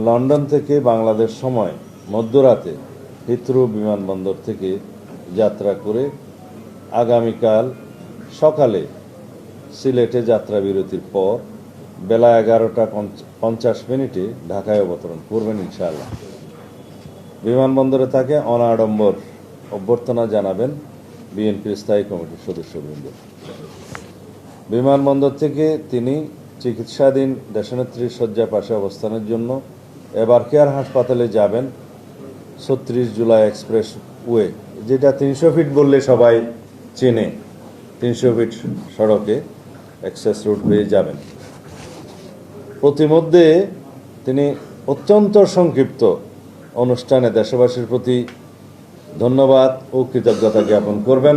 London থেকে বাংলাদেশ সময় মধ্যরাতে হিথ্রো বিমানবন্দর থেকে যাত্রা করে আগামীকাল সকালে সিলেটে যাত্রা বিরতির পর বেলা 11:50 ঢাকায় অবতরণ করবেন ইনশাআল্লাহ। বিমানবন্দরে তাকে অনাড়ম্বর অভ্যর্থনা জানাবেন বিএনপির স্থায়ী কমিটির সদস্যবৃন্দ। বিমানবন্দর থেকে তিনি চিকিৎসাধীন দেশনেত্রীর শয্যা পাশে অবস্থানের জন্য এবার কেয়ার হাসপাতালে যাবেন 36 জুলাই এক্সপ্রেস ওয়ে, যেটা 300 ফিট বললে সবাই চেনে। 300 ফিট সড়কে অ্যাক্সেস রোড হয়ে যাবেন। প্রতিমধ্যে তিনি অত্যন্ত সংক্ষিপ্ত অনুষ্ঠানে দেশবাসীর প্রতি ধন্যবাদ ও কৃতজ্ঞতা জ্ঞাপন করবেন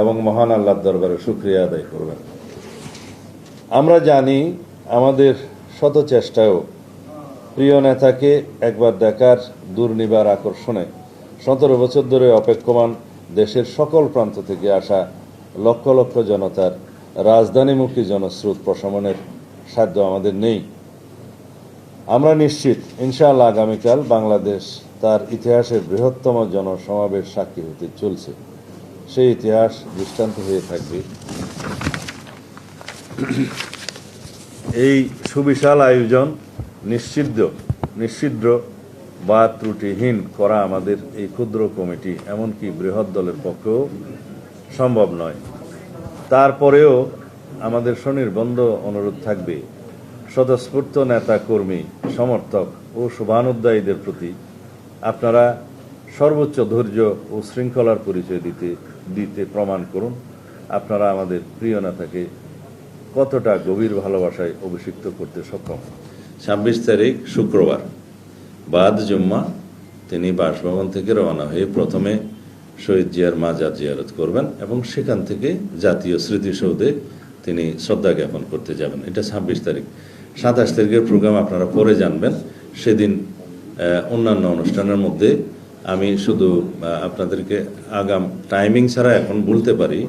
এবং মহান আল্লাহর দরবারে শুকরিয়া আদায় করবেন। আমরা জানি আমাদের শত চেষ্টায়ও প্রিয় নেতাকে একবার দেখার দুর্নিবার আকর্ষণে 17 বছর ধরে অপেক্ষমান দেশের সকল প্রান্ত থেকে আসা লক্ষ লক্ষ জনতার রাজধানীমুখী জনস্রোত প্রশমনের সাধ্য আমাদের নেই। আমরা নিশ্চিত ইনশাআল্লাহ আগামীকাল বাংলাদেশ তার ইতিহাসের বৃহত্তম জনসমাবেশ সাক্ষী হতে চলছে। সেই ইতিহাস দৃষ্টান্ত হয়ে থাকবে এই সুবিশাল আয়োজন নিশ্চিদ্র বা ত্রুটিহীন করা আমাদের এই ক্ষুদ্র কমিটি এমনকি বৃহৎ দলের পক্ষেও সম্ভব নয়। তারপরেও আমাদের স্বনির্বন্ধ অনুরোধ থাকবে স্বতঃস্ফূর্ত নেতা কর্মী সমর্থক ও শুভানুধ্যায়ীদের প্রতি আপনারা সর্বোচ্চ ধৈর্য ও শৃঙ্খলার পরিচয় দিতে প্রমাণ করুন আপনারা আমাদের প্রিয় নেতাকে কতটা গভীর ভালোবাসায় অভিষিক্ত করতে সক্ষম। 26 তারিখ শুক্রবার বাদ জুম্মা তিনি বাসভবন থেকে রওনা হয়ে প্রথমে শহীদ জিয়ার মাজার জিয়ারত করবেন এবং সেখান থেকে জাতীয় স্মৃতিসৌধে তিনি শ্রদ্ধা জ্ঞাপন করতে যাবেন। এটা 26 তারিখ। 27 তারিখের প্রোগ্রাম আপনারা পরে জানবেন। সেদিন অন্যান্য অনুষ্ঠানের মধ্যে আমি শুধু আপনাদেরকে আগাম টাইমিং ছাড়া এখন বলতে পারি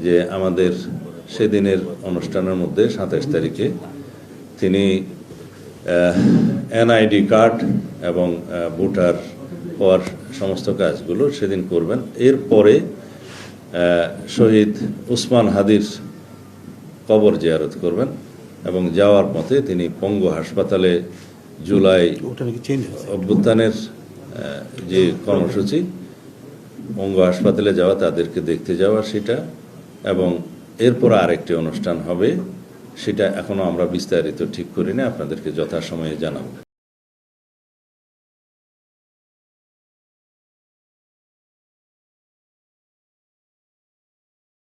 যে আমাদের সেদিনের অনুষ্ঠানের মধ্যে 27 তারিখে তিনি এনআইডি কার্ড এবং ভোটার হওয়ার সমস্ত কাজগুলো সেদিন করবেন। এরপরে শহীদ উসমান হাদির কবর জিয়ারত করবেন এবং যাওয়ার পথে তিনি পঙ্গু হাসপাতালে জুলাই অভ্যুত্থানের যে কর্মসূচি পঙ্গু হাসপাতালে যাওয়া, তাদেরকে দেখতে যাওয়া সেটা, এবং এরপর আরেকটি অনুষ্ঠান হবে, সেটা এখনো আমরা বিস্তারিত ঠিক করি না, আপনাদেরকে যথাসময়ে জানাবো।